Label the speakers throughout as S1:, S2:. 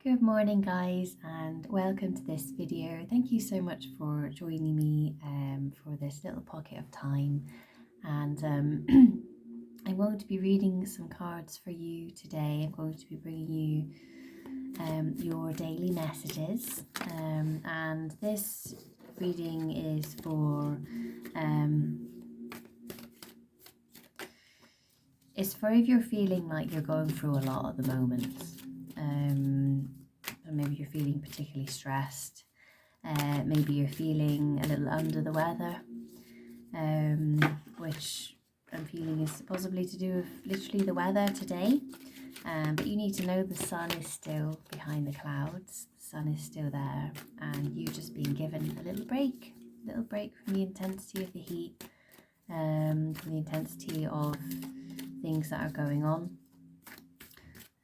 S1: Good morning guys, and welcome to this video. Thank you so much for joining me for this little pocket of time, and I'm going to be reading some cards for you today. I'm going to be bringing you your daily messages, and this reading is for if you're feeling like you're going through a lot at the moment. Maybe you're feeling particularly stressed. Maybe you're feeling a little under the weather, which I'm feeling is possibly to do with literally the weather today. But you need to know the sun is still behind the clouds. The sun is still there, and you've just been given a little break from the intensity of the heat, from the intensity of things that are going on.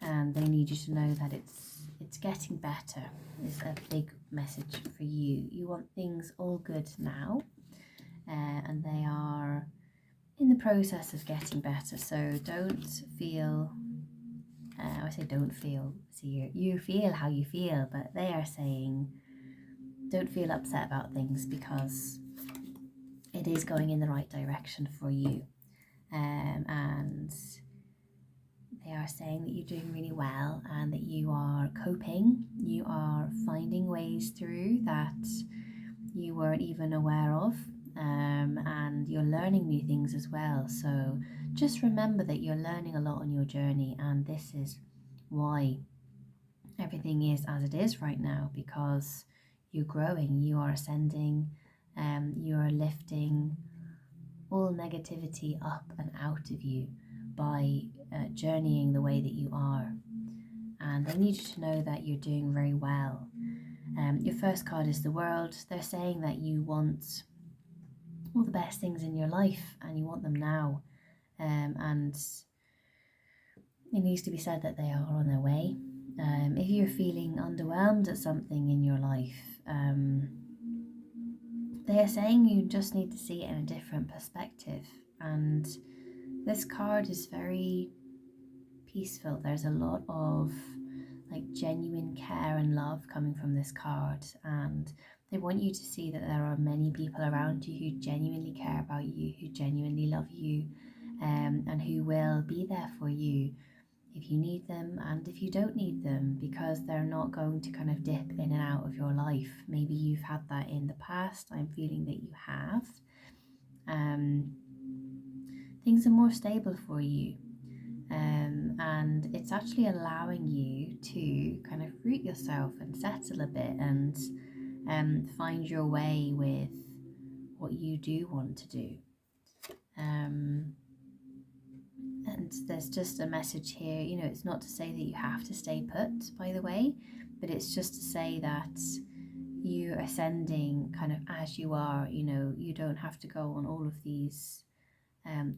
S1: And they need you to know that it's getting better is a big message for you. You want things all good now, and they are in the process of getting better. So don't feel, I say don't feel, see, you feel how you feel, but they are saying don't feel upset about things because it is going in the right direction for you. And they are saying that you're doing really well and that you are coping. You are finding ways through that you weren't even aware of, and you're learning new things as well. So just remember that you're learning a lot on your journey, and this is why everything is as it is right now, because you're growing, you are ascending, you are lifting all negativity up and out of you by journeying the way that you are. And they need you to know that you're doing very well. Your first card is the World. They're saying that you want all the best things in your life and you want them now, and it needs to be said that they are on their way. If you're feeling underwhelmed at something in your life, they are saying you just need to see it in a different perspective. And this card is very peaceful. There's a lot of genuine care and love coming from this card, and they want you to see that there are many people around you who genuinely care about you, who genuinely love you, and who will be there for you if you need them and if you don't need them, because they're not going to kind of dip in and out of your life. Maybe you've had that in the past. I'm feeling that you have. Things are more stable for you, and it's actually allowing you to kind of root yourself and settle a bit and find your way with what you do want to do. And there's just a message here, it's not to say that you have to stay put, by the way, but it's just to say that you're ascending kind of as you are. You don't have to go on all of these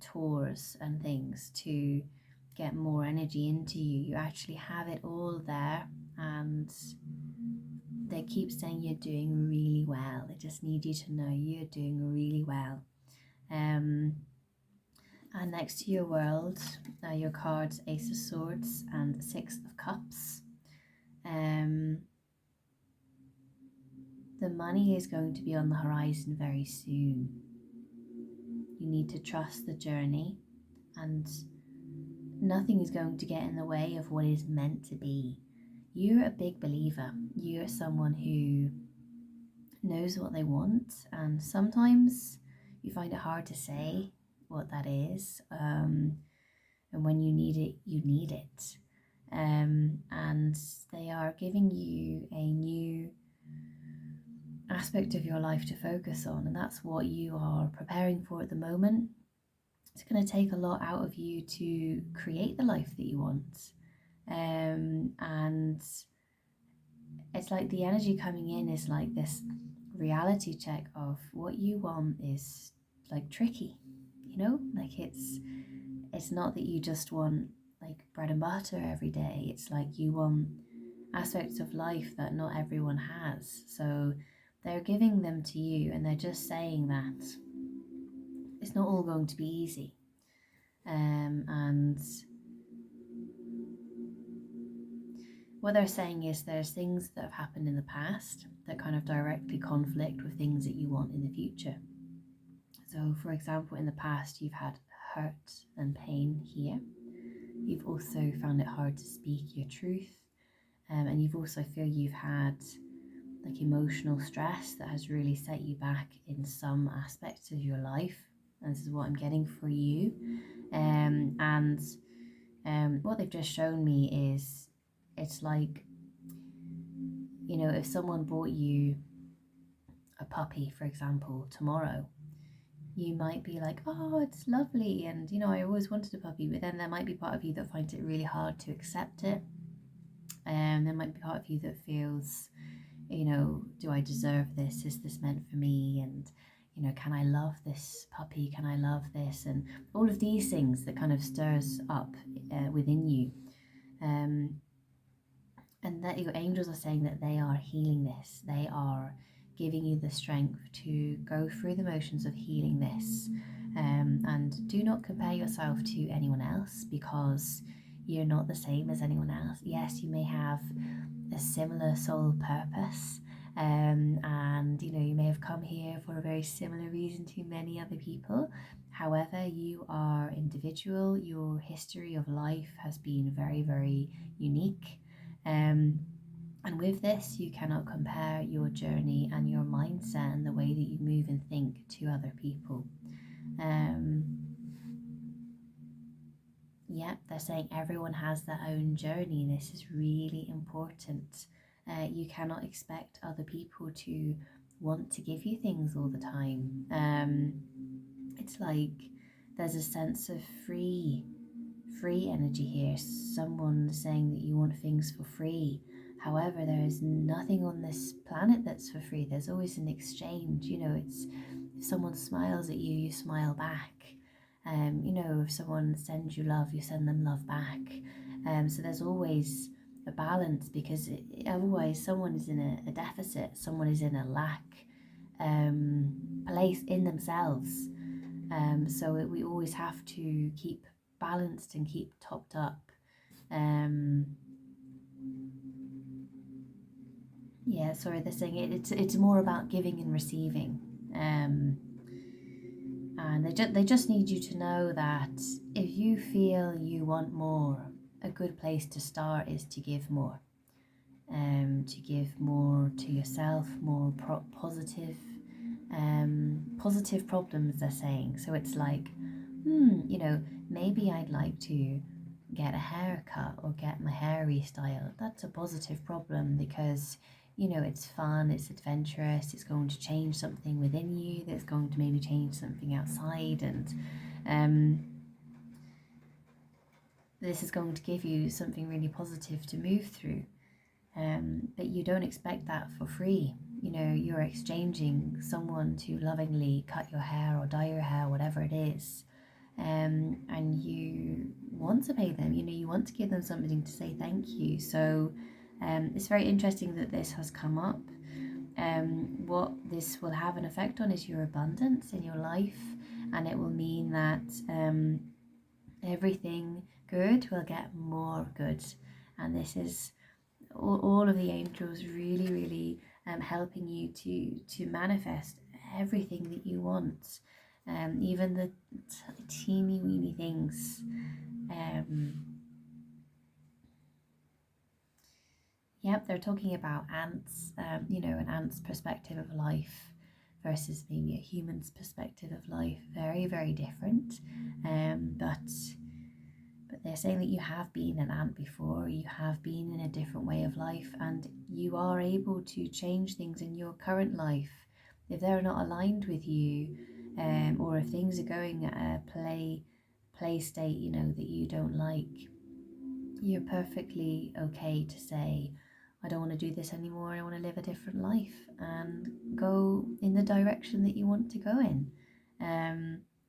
S1: tours and things to get more energy into you. You actually have it all there, and they keep saying you're doing really well. They just need you to know you're doing really well. And next to your World, your cards, Ace of Swords and Six of Cups. The money is going to be on the horizon very soon. You need to trust the journey, and nothing is going to get in the way of what is meant to be. You're a big believer. You're someone who knows what they want, and sometimes you find it hard to say what that is, and when you need it, you need it. And they are giving you a new aspect of your life to focus on, and that's what you are preparing for at the moment. It's going to take a lot out of you to create the life that you want, and it's like the energy coming in is like this reality check of what you want is like tricky, it's not that you just want like bread and butter every day. It's like you want aspects of life that not everyone has. So they're giving them to you, and they're just saying that it's not all going to be easy. And what they're saying is there's things that have happened in the past that kind of directly conflict with things that you want in the future. So, for example, in the past, you've had hurt and pain here. You've also found it hard to speak your truth. And you've also feel you've had like emotional stress that has really set you back in some aspects of your life. And this is what I'm getting for you. What they've just shown me is it's like, you know, if someone bought you a puppy, for example, tomorrow, you might be like, oh, it's lovely, and you know, I always wanted a puppy. But then there might be part of you that finds it really hard to accept it, and there might be part of you that feels, you know, do I deserve this? Is this meant for me? And you know, can I love this puppy? Can I love this? And all of these things that kind of stirs up within you. And that your angels are saying that they are healing this. They are giving you the strength to go through the motions of healing this. And do not compare yourself to anyone else, because you're not the same as anyone else. Yes, you may have a similar soul purpose, and you know, you may have come here for a very similar reason to many other people. However, you are individual. Your history of life has been very, very unique. And with this, you cannot compare your journey and your mindset and the way that you move and think to other people. Yeah, they're saying everyone has their own journey. This is really important. You cannot expect other people to want to give you things all the time. It's like there's a sense of free energy here. Someone saying that you want things for free. However, there is nothing on this planet that's for free. There's always an exchange. You know, it's if someone smiles at you, you smile back. You know, if someone sends you love, you send them love back. So there's always a balance, because otherwise someone is in a deficit, someone is in a lack place in themselves. So we always have to keep balanced and keep topped up. Yeah, sorry, they're saying it's more about giving and receiving. And they just need you to know that if you feel you want more, a good place to start is to give more. To give more to yourself, more positive problems, they're saying. So it's like, you know, maybe I'd like to get a haircut or get my hair restyled. That's a positive problem, because you know, it's fun, it's adventurous, it's going to change something within you, that's going to maybe change something outside, and this is going to give you something really positive to move through. But you don't expect that for free. You know, you're exchanging someone to lovingly cut your hair or dye your hair, whatever it is. And you want to pay them, you know, you want to give them something to say thank you. So it's very interesting that this has come up. What this will have an effect on is your abundance in your life, and it will mean that everything good will get more good. And this is all of the angels really, really helping you to manifest everything that you want, even the teeny weeny things. Yep, they're talking about ants, you know, an ant's perspective of life versus maybe a human's perspective of life. Very, very different. But they're saying that you have been an ant before, you have been in a different way of life, and you are able to change things in your current life. If they're not aligned with you, or if things are going at a play state, you know, that you don't like, you're perfectly okay to say, I don't want to do this anymore, I want to live a different life and go in the direction that you want to go in.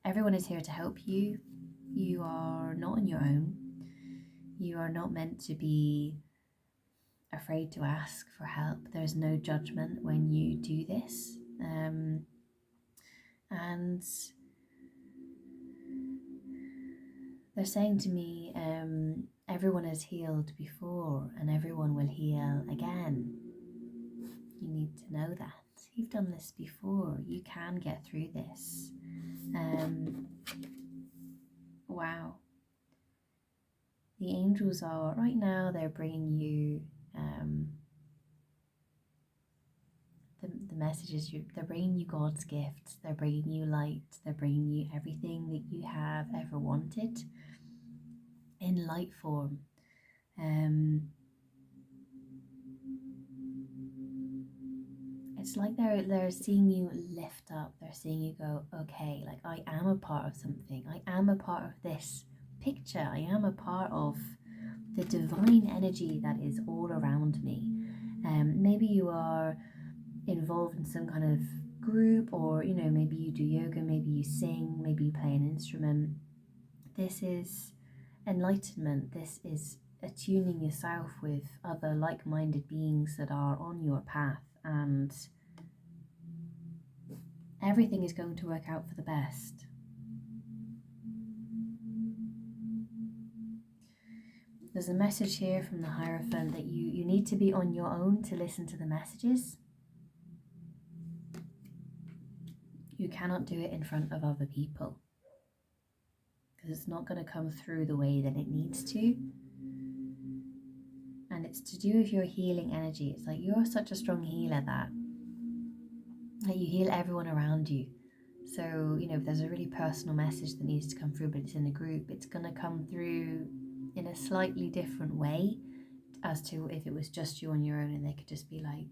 S1: Everyone is here to help you. You are not on your own. You are not meant to be afraid to ask for help. There's no judgment when you do this. And They're saying to me, everyone has healed before and everyone will heal again. You need to know that. You've done this before. You can get through this. Wow. The angels are, right now, they're bringing you the messages. They're bringing you God's gifts. They're bringing you light. They're bringing you everything that you have ever wanted in light form. It's like they're seeing you lift up. They're seeing you go, okay, like I am a part of something. I am a part of this picture. I am a part of the divine energy that is all around me. Maybe you are involved in some kind of group, or maybe you do yoga, maybe you sing, maybe you play an instrument. This is enlightenment. This is attuning yourself with other like-minded beings that are on your path, and everything is going to work out for the best. There's a message here from the Hierophant that you need to be on your own to listen to the messages. You cannot do it in front of other people, because it's not going to come through the way that it needs to. And it's to do with your healing energy. It's like you're such a strong healer that you heal everyone around you. So, if there's a really personal message that needs to come through, but it's in a group, it's going to come through in a slightly different way as to if it was just you on your own, and they could just be like,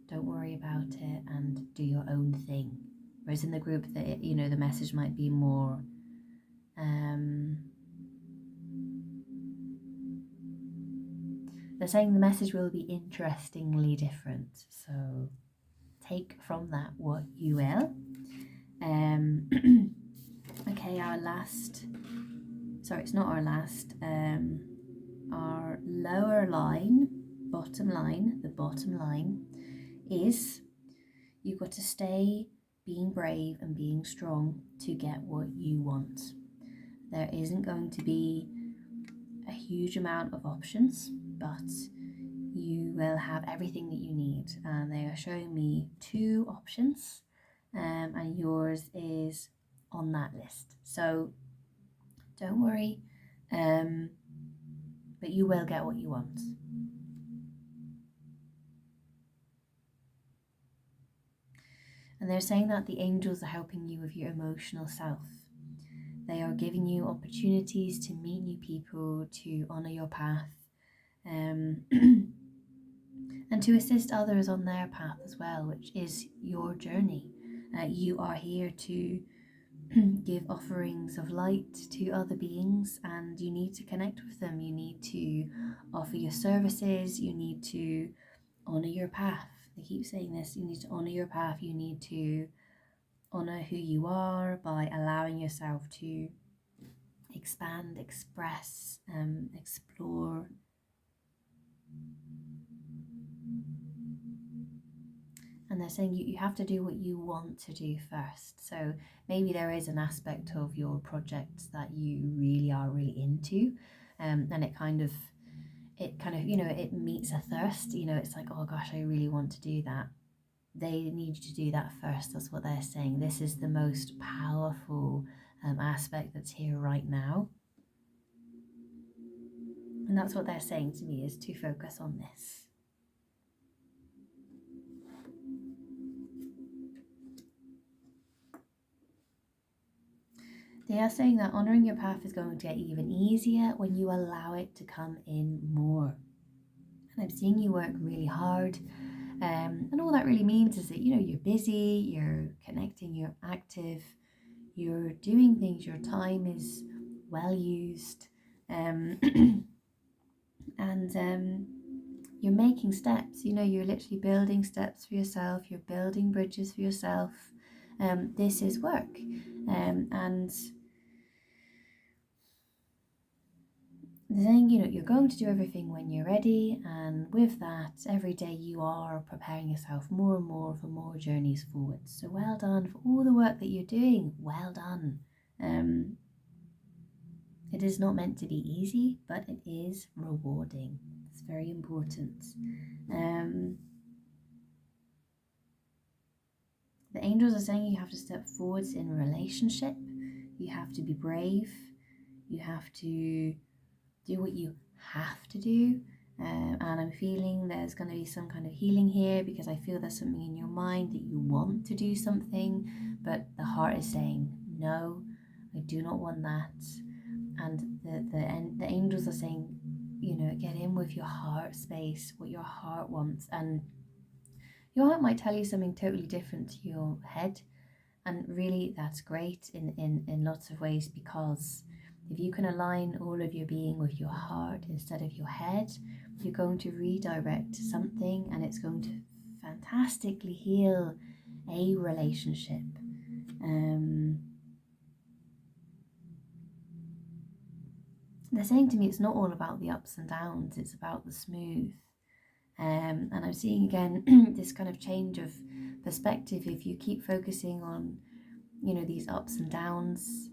S1: don't worry about it and do your own thing. Whereas in the group, the message might be more they're saying the message will be interestingly different. So take from that what you will. Okay, it's not our last, our lower line, the bottom line is you've got to stay being brave and being strong to get what you want. There isn't going to be a huge amount of options, but you will have everything that you need. And they are showing me 2 options, and yours is on that list. So don't worry, but you will get what you want. And they're saying that the angels are helping you with your emotional self. They are giving you opportunities to meet new people, to honour your path, and to assist others on their path as well, which is your journey. You are here to give offerings of light to other beings, and you need to connect with them. You need to offer your services. You need to honour your path. They keep saying this. You need to honour your path. You need to honour who you are by allowing yourself to expand, express, explore. And they're saying you have to do what you want to do first. So maybe there is an aspect of your project that you really are really into, and it kind of it meets a thirst. It's like, oh gosh, I really want to do that. They need you to do that first. That's what they're saying. This is the most powerful aspect that's here right now. And that's what they're saying to me, is to focus on this. They are saying that honouring your path is going to get even easier when you allow it to come in more. And I'm seeing you work really hard. And all that really means is that, you're busy, you're connecting, you're active, you're doing things, your time is well used. And you're making steps. You're literally building steps for yourself. You're building bridges for yourself. This is work. And then you're going to do everything when you're ready, and with that, every day you are preparing yourself more and more for more journeys forward. So well done for all the work that you're doing. Well done. It is not meant to be easy, but it is rewarding. It's very important. The angels are saying you have to step forwards in a relationship. You have to be brave. You have to do what you have to do. And I'm feeling there's going to be some kind of healing here, because I feel there's something in your mind that you want to do something, but the heart is saying, no, I do not want that. And the angels are saying, get in with your heart space, what your heart wants. And your heart might tell you something totally different to your head. And really, that's great in lots of ways, because if you can align all of your being with your heart instead of your head, you're going to redirect something, and it's going to fantastically heal a relationship. They're saying to me it's not all about the ups and downs, it's about the smooth. And I'm seeing again this kind of change of perspective. If you keep focusing on these ups and downs,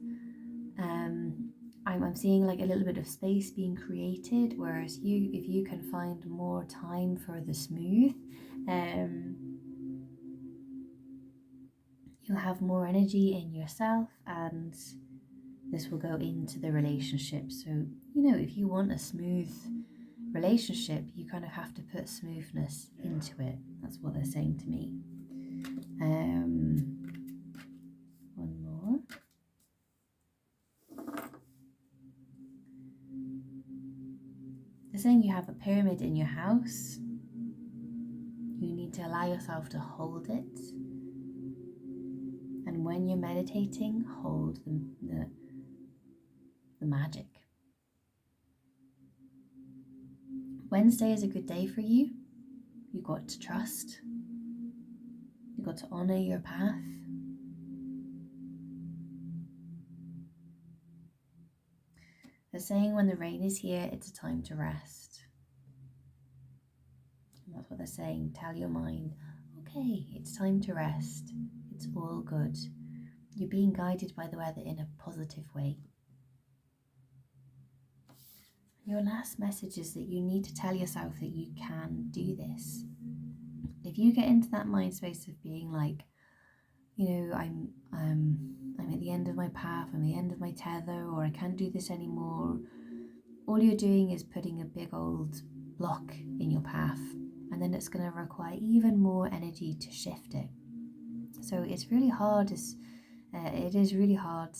S1: I'm seeing like a little bit of space being created, whereas if you can find more time for the smooth, you'll have more energy in yourself, and this will go into the relationship. So if you want a smooth relationship, you kind of have to put smoothness into it. That's what they're saying to me. One more. They're saying you have a pyramid in your house. You need to allow yourself to hold it. And when you're meditating, hold the magic. Wednesday is a good day for you. You got to trust. You got to honor your path. They're saying when the rain is here, it's a time to rest. And that's what they're saying. Tell your mind, okay, it's time to rest. It's all good. You're being guided by the weather in a positive way. Your last message is that you need to tell yourself that you can do this. If you get into that mind space of being like, I'm at the end of my path, I'm at the end of my tether, or I can't do this anymore, all you're doing is putting a big old block in your path, and then it's going to require even more energy to shift it. So it's really hard. It is really hard,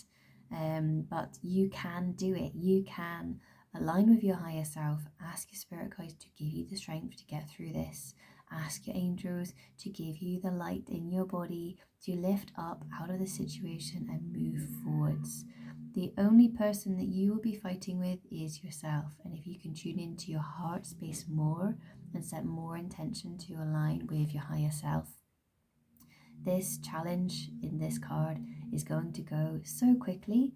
S1: but you can do it. You can align with your higher self, ask your spirit guides to give you the strength to get through this, ask your angels to give you the light in your body to lift up out of the situation and move forwards. The only person that you will be fighting with is yourself, and if you can tune into your heart space more and set more intention to align with your higher self, this challenge in this card is going to go so quickly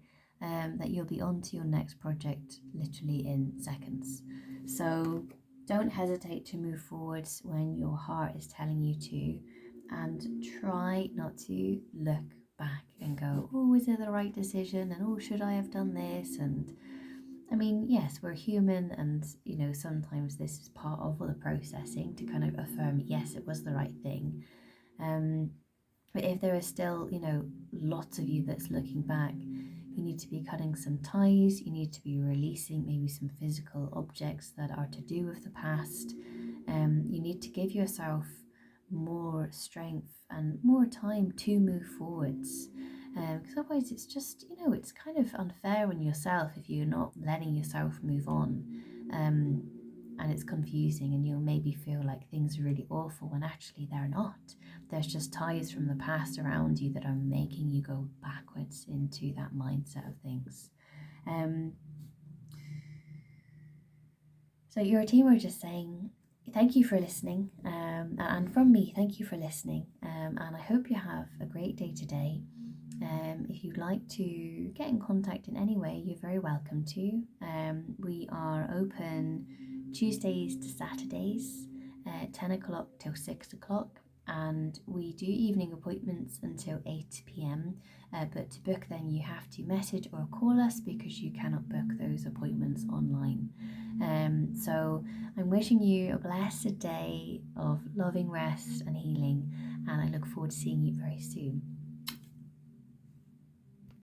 S1: that you'll be on to your next project literally in seconds. So don't hesitate to move forwards when your heart is telling you to, and try not to look back and go, oh, is it the right decision? And oh, should I have done this? And I mean, yes, we're human, and sometimes this is part of the processing to kind of affirm, yes, it was the right thing. But if there is still, lots of you that's looking back, you need to be cutting some ties, you need to be releasing maybe some physical objects that are to do with the past. You need to give yourself more strength and more time to move forwards. Because otherwise it's just, it's kind of unfair on yourself if you're not letting yourself move on. And it's confusing, and you'll maybe feel like things are really awful when actually they're not. There's just ties from the past around you that are making you go backwards into that mindset of things. So your team are just saying, thank you for listening, and from me, thank you for listening, and I hope you have a great day today. If you'd like to get in contact in any way, you're very welcome to. We are open Tuesdays to Saturdays, 10 o'clock till 6 o'clock. and we do evening appointments until 8 p.m. But to book them you have to message or call us because you cannot book those appointments online. So I'm wishing you a blessed day of loving rest and healing, and I look forward to seeing you very soon.